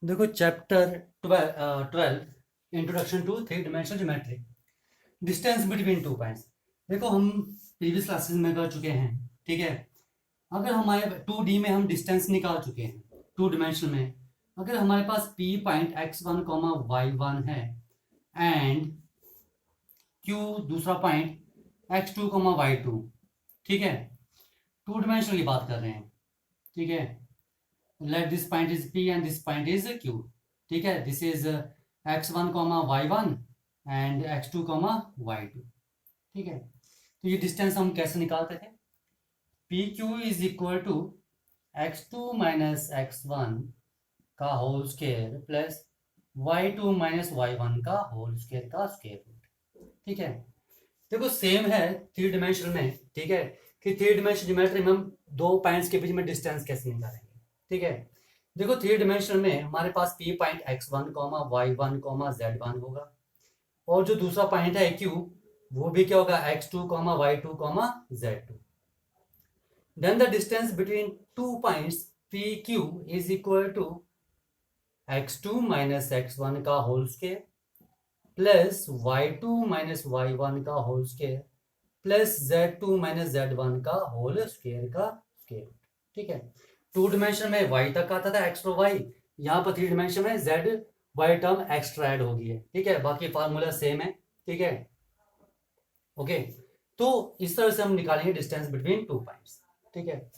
देखो chapter 12 introduction to three dimensional geometry. Distance between two points. देखो हम previous classes में कर चुके हैं। ठीक है। अगर हमारे 2D में हम डिस्टेंस निकाल चुके हैं, टू डिमेंशन में अगर हमारे पास P पॉइंट x1 y1 है एंड Q दूसरा पॉइंट x2 y2। ठीक है। टू डिमेंशनल की बात कर रहे हैं। ठीक है। let this point is P and this point is Q। ठीक है। this is x1 y1 and x2 y2। ठीक है। तो ये डिस्टेंस हम कैसे निकालते थे? P Q is equal to x2 minus x1 का whole square plus y2 minus y1 का होल स्केयर का स्केयर रूट। ठीक है। देखो सेम है थ्री डिमेंशन में। ठीक है। कि थ्री डिमेंशन ज्योमेट्री में हम दो पॉइंट्स के बीच में डिस्टेंस कैसे निकालेंगे। ठीक है। देखो थ्री डिमेंशन में हमारे पास P point x1 y1 z1 होगा और जो दूसरा पॉइंट है क्यू वो भी क्या होगा x2 y2 z2। Then the distance between two points P Q is equal to x2 minus x1 का whole square plus y2 minus y1 का whole square plus z2 minus z1 का whole square का square. ठीक है। To dimension में y तक आता था एक्स और y, यहाँ पर थ्री डिमेंशन में z y term extra add हो गई है। ठीक है। बाकी फार्मूला सेम है। ठीक है। ओके। तो इस तरह से हम निकालेंगे डिस्टेंस बिटवीन टू पॉइंट्स। ठीक है।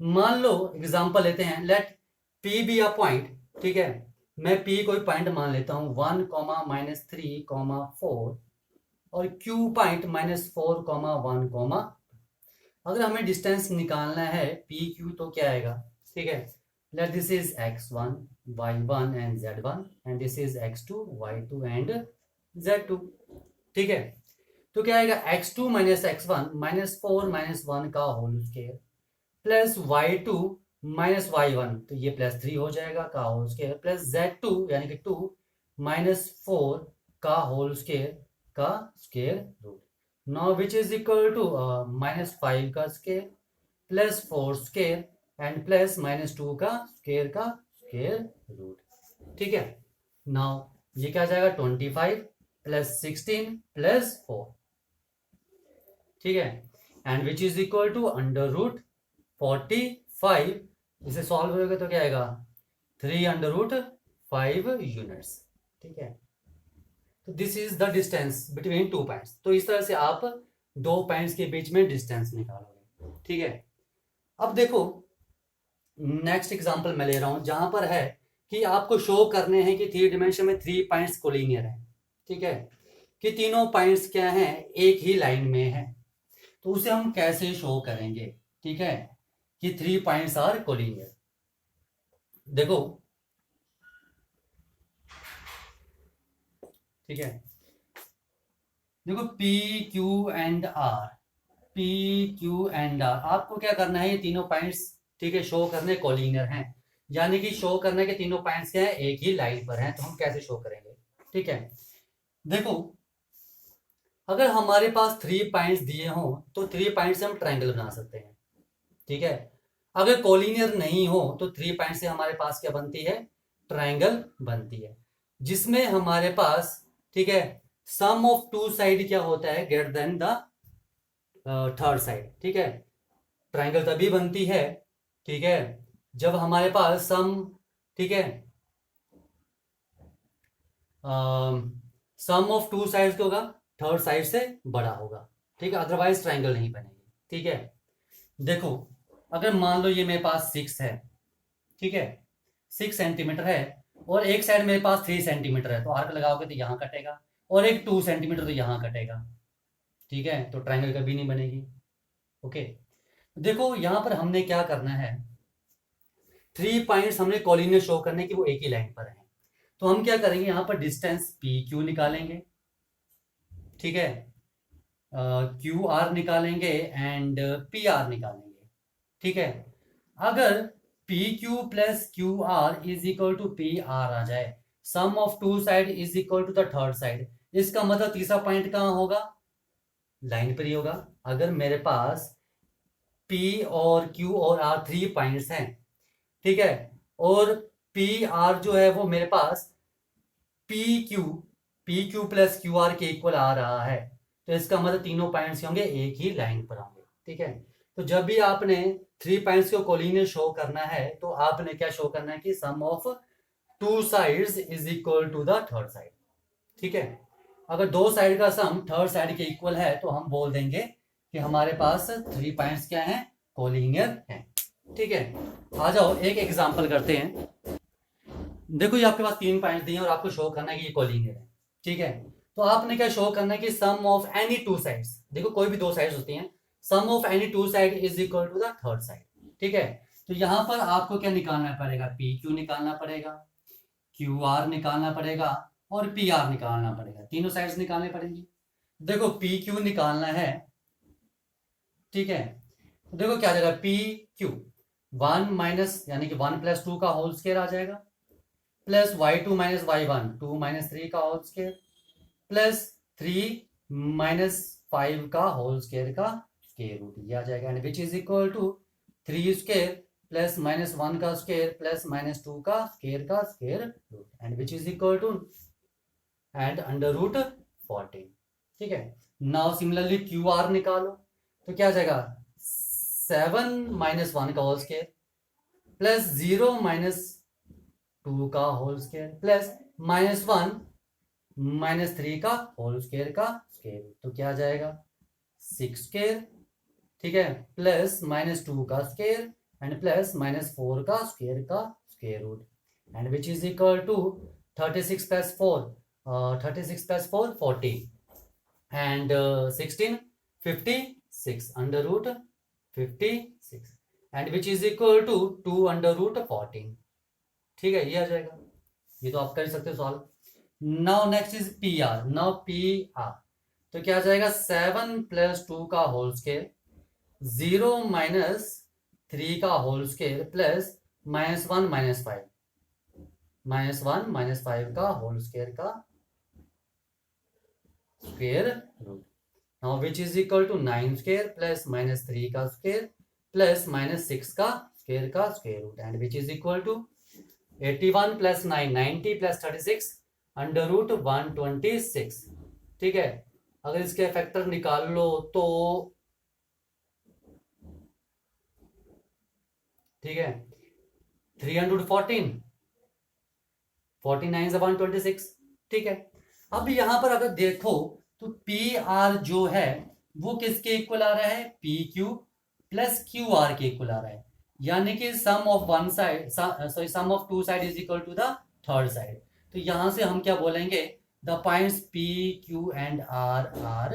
मान लो एग्जांपल लेते हैं, let p be a point. ठीक है। मैं p कोई पॉइंट मान लेता हूं 1 -3 4 और q पॉइंट -4 1 अगर हमें डिस्टेंस निकालना है पी क्यू तो क्या आएगा? ठीक है। Let this is x1 y1 and z1 and this is x2 y2 and z2। ठीक है। तो क्या आएगा? x2 माइनस x1 -4 -1 का whole square plus y2 minus y1 तो ये +3 हो जाएगा का होल स्केयर प्लस z2 यानी कि 2 -4 का होल स्केयर का square root. Now which is equal to -5 का square plus 4 square and plus -2 का स्केयर रूट। ठीक है। नाउ ये क्या आ जाएगा? 25 प्लस 16 प्लस 4। ठीक है। And which is equal to √45। इसे सॉल्व करोगे तो क्या आएगा? 3√5 यूनिट्स। ठीक है। तो this is the distance between two points. तो इस तरह से आप दो पॉइंट्स के बीच में डिस्टेंस निकालोगे। ठीक है। अब देखो नेक्स्ट एग्जांपल मैं ले रहा हूं जहां पर है कि आपको शो करने हैं कि थ्री डिमेंशन में थ्री पॉइंट्स कोलिनियर है। ठीक है। कि तीनों पॉइंट्स क्या हैं? एक ही लाइन में है। तो उसे हम कैसे शो करेंगे? ठीक है। कि थ्री पॉइंट्स आर कोलिनियर। देखो। ठीक है। देखो P Q and R, P Q and R आपको क्या करना है? ये तीनों पॉइंट्स ठीक है शो करने कोलिनियर हैं, यानी कि शो करने के तीनों पॉइंट्स क्या है? एक ही लाइन पर हैं। तो हम कैसे शो करेंगे? ठीक है। देखो अगर हमारे पास थ्री पॉइंट्स दिए हों तो थ्री पॉइंट्स से हम ट्रायंगल बना सकते हैं। ठीक है। अगर कोलिनियर नहीं हो तो थ्री पॉइंट से हमारे पास क्या बनती है? ट्रायंगल बनती है जिसमें हमारे पास ठीक है सम ऑफ टू साइड क्या होता है? Greater than the third side. ठीक है। ट्रायंगल तभी बनती है ठीक है जब हमारे पास सम ठीक है सम ऑफ टू साइड्स क्या होगा? थर्ड साइड से बड़ा होगा। ठीक है। अदरवाइज ट्रायंगल नहीं बनेगी। ठीक है। देखो अगर मान लो ये मेरे पास 6 है। ठीक है। 6 सेंटीमीटर है और एक साइड मेरे पास 3 सेंटीमीटर है तो आर्क लगाओगे तो यहाँ कटेगा और एक 2 सेंटीमीटर तो यहाँ कटेगा। ठीक है। तो ट्रायंगल कभी नहीं बनेगी। ओके। देखो यहां पर हमने क्या करना है? थ्री पॉइंट्स हमने कोलिनियर शो करने की वो एक ही लाइन पर है। तो हम क्या करेंगे? यहां पर डिस्टेंस पी क्यू निकालेंगे। ठीक है। क्यू आर निकालेंगे एंड पी आर निकालेंगे। ठीक है। अगर P Q plus Q R is equal to P R आ जाए, sum of two side is equal to the third side, इसका मतलब तीसरा पॉइंट कहां होगा? लाइन पर ही होगा। अगर मेरे पास P और Q और R थ्री पॉइंट्स हैं ठीक है और पी आर जो है वो मेरे पास P Q plus Q R के इक्वल आ रहा है, तो इसका मतलब तीनों पॉइंट्स होंगे एक ही लाइन पर होंगे। ठीक है, तो जब भी आपने 3 पॉइंट्स को कोलिनियर शो करना है तो आपने क्या शो करना है कि sum of 2 sides is equal to the third side. ठीक है, अगर 2 साइड का सम थर्ड साइड के इक्वल है तो हम बोल देंगे कि हमारे पास 3 पॉइंट्स क्या हैं, कोलिनियर हैं। ठीक है, आ जाओ एक एग्जांपल करते हैं। देखो ये आपके पास 3 पॉइंट दिए और आपको शो करना है कि ये कोलिनियर है। ठीक है, तो आपने क्या शो करना है कि सम ऑफ एनी 2 साइड्स, देखो कोई भी 2 साइड्स होती हैं, sum of any 2 side is equal to the third side. ठीक है, तो यहां पर आपको क्या निकालना पड़ेगा, पी क्यू निकालना पड़ेगा, क्यू आर निकालना पड़ेगा और पी आर निकालना पड़ेगा, तीनों साइड्स निकालने पड़ेंगी। देखो पी क्यू निकालना है, ठीक है, तो देखो क्या आ जाएगा, पी क्यू 1 माइनस यानी कि 1 प्लस 2 का होल स्क्वायर आ जाएगा, plus y2 minus y1 2 minus 3 का होल स्क्वायर, प्लस 3 माइनस 5 का होल स्क्वायर का स्क्वायर रूट, ये आ जाएगा, and which is equal to 3 square plus minus 1 का स्क्वायर प्लस माइनस 2 का square root, and which is equal to and under root 14। ठीक है, नाउ सिमिलरली क्यू आर निकालो, तो क्या आ जाएगा 7 माइनस 1 का होल स्क्वायर प्लस 0 माइनस 2 का whole square plus minus 1 minus 3 का होल स्क्वायर का स्क्वायर रूट, तो क्या आ जाएगा 6 स्क्वायर, ठीक है, प्लस माइनस 2 का स्क्वायर एंड प्लस माइनस 4 का square root, and which is equal to 36 plus 4 40 and 16 56 under root 56 and which is equal to 2 under root 14। ठीक है, ये आ जाएगा, ये तो आप कर सकते हो solve. Now next is P R, now P R तो क्या आ जाएगा 7 प्लस 2 का होल स्क्वायर 0 माइनस 3 का whole square plus minus 1 minus 5 का होल स्क्वायर का square root, now which is equal to 9 square plus minus 3 का स्क्वायर प्लस माइनस 6 का square root, and which is equal to 81 plus 9 90 plus 36 under root 126। ठीक है, अगर इसके factor निकाल लो तो ठीक है 314 49 से 126। ठीक है, अब यहां पर अगर देखो तो पी आर जो है वो किसके इक्वल आ रहा है, P Q plus Q R के इक्वल आ रहा है, यानी कि sum of one side sorry sum of 2 side is equal to the third side. तो यहां से हम क्या बोलेंगे, the points P Q and R are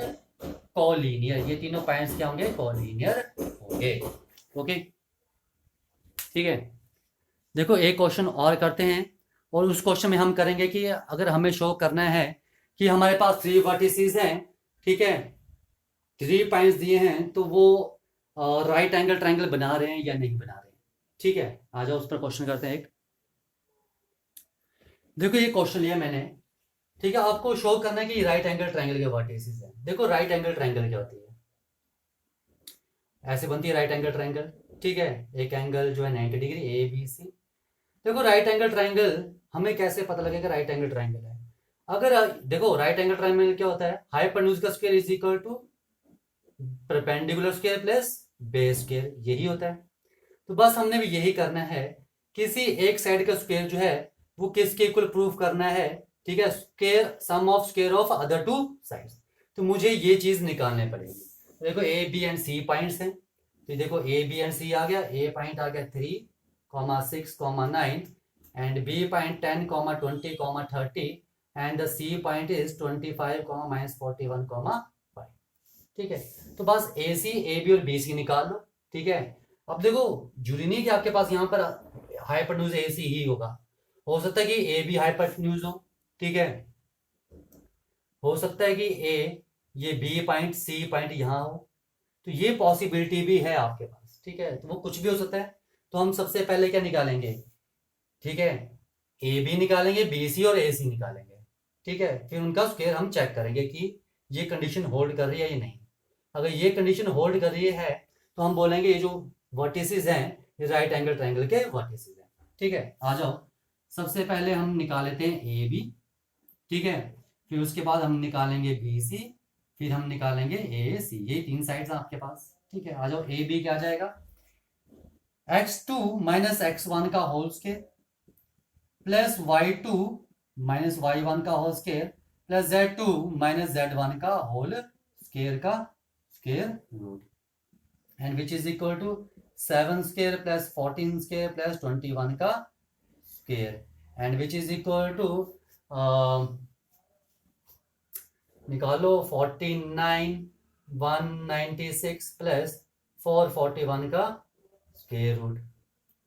collinear, ये तीनों पॉइंट्स क्या होंगे, कोलिनियर होंगे। ओके, ठीक है, देखो एक क्वेश्चन और करते हैं, और उस क्वेश्चन में हम करेंगे कि अगर हमें शो करना है कि हमारे पास 3 वर्टिसेस हैं, ठीक है, 3 पॉइंट्स दिए हैं, तो वो राइट एंगल ट्रायंगल बना रहे हैं या नहीं बना रहे हैं। ठीक है, आ जाओ उस पर क्वेश्चन करते हैं एक। देखो ये क्वेश्चन लिया मैंने, ठीक है, आपको शो करना है कि राइट एंगल ट्रायंगल के वर्टिसेस हैं। देखो राइट एंगल ट्रायंगल क्या होती है, ऐसे बनती है राइट एंगल ट्रायंगल। ठीक है, एक एंगल जो है 90 डिग्री ए बी सी। देखो राइट एंगल ट्रायंगल हमें कैसे पता लगेगा राइट एंगल ट्रायंगल है, अगर देखो राइट एंगल ट्रायंगल क्या होता है, हाइपोटेन्यूज का square is equal to perpendicular square plus base square, यही होता है। तो बस हमने भी यही करना है, किसी एक साइड का स्क्वायर जो है वो किसके इक्वल प्रूफ करना है, ठीक है, square sum of square of other 2 sides. तो मुझे ये चीज निकालने पड़ेगी। देखो A B and C points हैं, तो देखो ए बी एंड सी आ गया, ए पॉइंट आ गया 3, 6, 9 and B point 10, 20, 30 and the C point is 25, -41, 5। ठीक है, तो बस ए सी ए बी और बी सी निकाल लो। ठीक है, अब देखो जरूरी नहीं कि आपके पास यहाँ पर हाइपोटेन्यूज ए सी ही होगा, हो सकता है कि ए बी हाइपोटेन्यूज हो। ठीक है, हो सकता है कि ए ये बी पॉइंट सी पॉइंट यहाँ हो, तो ये पॉसिबिलिटी भी है आपके पास। ठीक है, तो वो कुछ भी हो सकता है। तो हम सबसे पहले क्या निकालेंगे, ठीक है, ए बी निकालेंगे, बी सी और ए सी निकालेंगे। ठीक है, फिर उनका स्क्वायर हम चेक करेंगे कि ये कंडीशन होल्ड कर रही है या नहीं। अगर ये कंडीशन होल्ड कर रही है तो हम बोलेंगे ये जो वर्टिसेस हैं ये राइट एंगल ट्रायंगल के वर्टिसेस हैं। ठीक है, आ जाओ सबसे पहले हम निकाल लेते हैं ए बी, ठीक है, फिर उसके बाद हम निकालेंगे बी सी, फिर हम निकालेंगे ए सी। ये 3 साइड्स हैं आपके पास, ठीक है। आ जाओ, ए बी क्या जाएगा, x2 माइनस x1 का whole square plus y2 minus y1 का whole square plus z2 minus z1 का होल स्क्वायर का square root, and which is equal to 7 square plus 14 square plus 21 का square, and which is equal to निकालो 49 196 plus 441 का square root,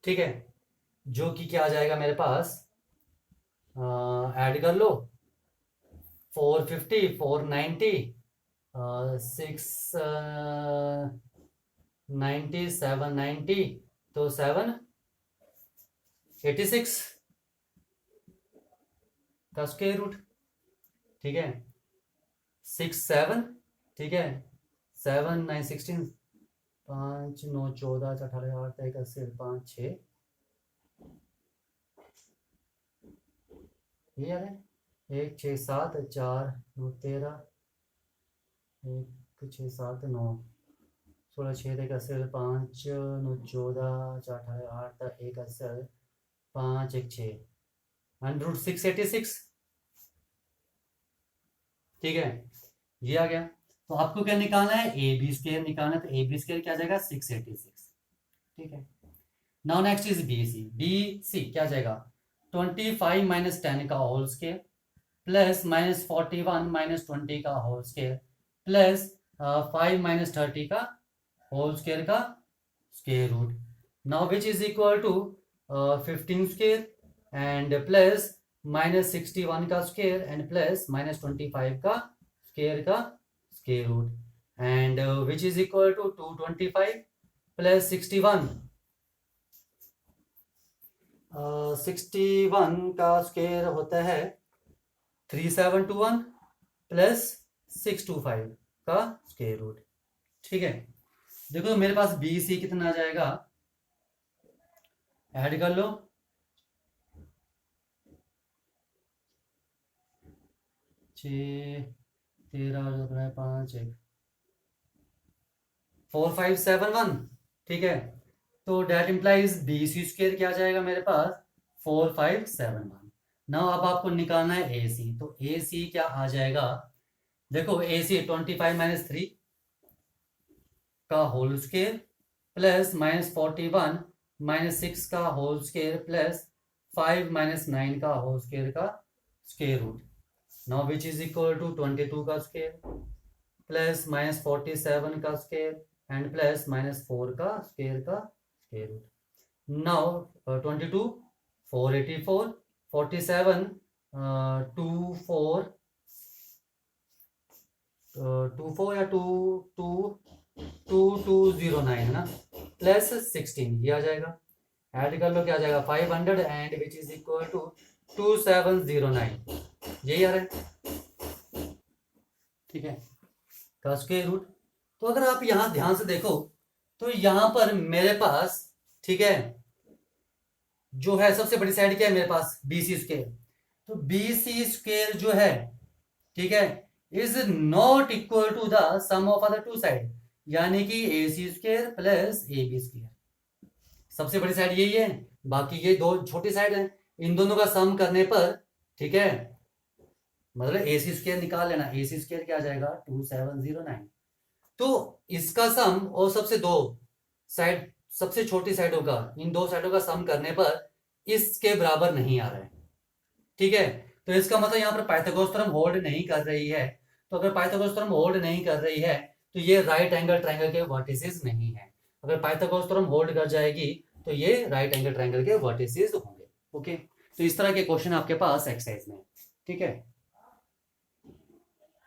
ठीक है, जो कि क्या आ जाएगा मेरे पास, ऐड कर लो 450 490 690 790 तो 786 का स्क्वायर रूट, ठीक है, 6 7, ठीक है, 7 9 16 5 9 14 18 8 1 80 5 6, ये यार है 1 6 7 4 9 13 1 6 7 9 16 6 1 80 5 9 14 4 18 8 1 80 5 1 6 100 686, ठीक है, ये आ गया। तो आपको क्या निकालना है, ए बी स्क्वायर निकालना है, तो ए बी स्क्वायर क्या जाएगा 686, ठीक है। Now next is B C. B C क्या जाएगा 25 माइनस 10 का whole square plus minus 41 minus 20 का होल स्क्वायर प्लस 5 माइनस 30 का होल स्क्वायर का square root, now which is equal to 15 square and plus minus 61 का स्क्वायर एंड प्लस माइनस 25 का square का square root, and which is equal to 225 plus 61 61 का square होता है 3721 plus 625 का square root, ठीक है। देखो मेरे पास बी सी कितना आ जाएगा, ऐड कर लो 6 13 5 1 4571, ठीक है, तो that implies B C square क्या आ जाएगा मेरे पास 4571। नाउ अब आपको निकालना है ए सी, तो ए सी क्या आ जाएगा, देखो ए सी 25 माइनस 3 का whole square plus minus 41 minus 6 का होल स्क्वायर प्लस 5 माइनस 9 का होल स्क्वायर का square root, now which is equal to 22 का स्क्वायर प्लस माइनस 47 का स्क्वायर एंड प्लस माइनस 4 का स्क्वायर रूट, नाउ 22 484 47 24 24 या 2209 है ना, प्लस 16 ये आ जाएगा, ऐड कर लो क्या आ जाएगा 500 and which is equal to 2709, यही आ रहा है, ठीक है, का स्क्वायर रूट। तो अगर आप यहां ध्यान से देखो तो यहां पर मेरे पास, ठीक है, जो है सबसे बड़ी साइड क्या है मेरे पास बी सी स्क्वायर, तो बी सी स्क्वायर जो है, ठीक है, is not equal to the sum of other two side, यानी कि A C square plus A B square, सबसे बड़ी साइड यही है, बाकी ये दो छोटी साइड है, इन दोनों का सम करने पर, ठीक है, मतलब ए सी स्क्वायर निकाल लेना, ए सी स्क्वायर क्या आ जाएगा 2709, तो इसका सम और सबसे दो साइड सबसे छोटी साइडों का, इन दो साइडों का सम करने पर इसके बराबर नहीं आ रहा है, ठीक है, तो इसका मतलब यहाँ पर पाइथागोरस थ्योरम होल्ड नहीं कर रही है, तो अगर पाइथागोरस थ्योरम होल्ड नहीं कर रही है तो ये राइट एंगल ट्रायंगल के वर्टिसेस नहीं है, अगर पाइथागोरस थ्योरम होल्ड कर जाएगी तो ये राइट एंगल ट्रायंगल के वर्टिसेस होंगे, ओके। तो इस तरह के क्वेश्चन आपके पास एक्सरसाइज में, ठीक है।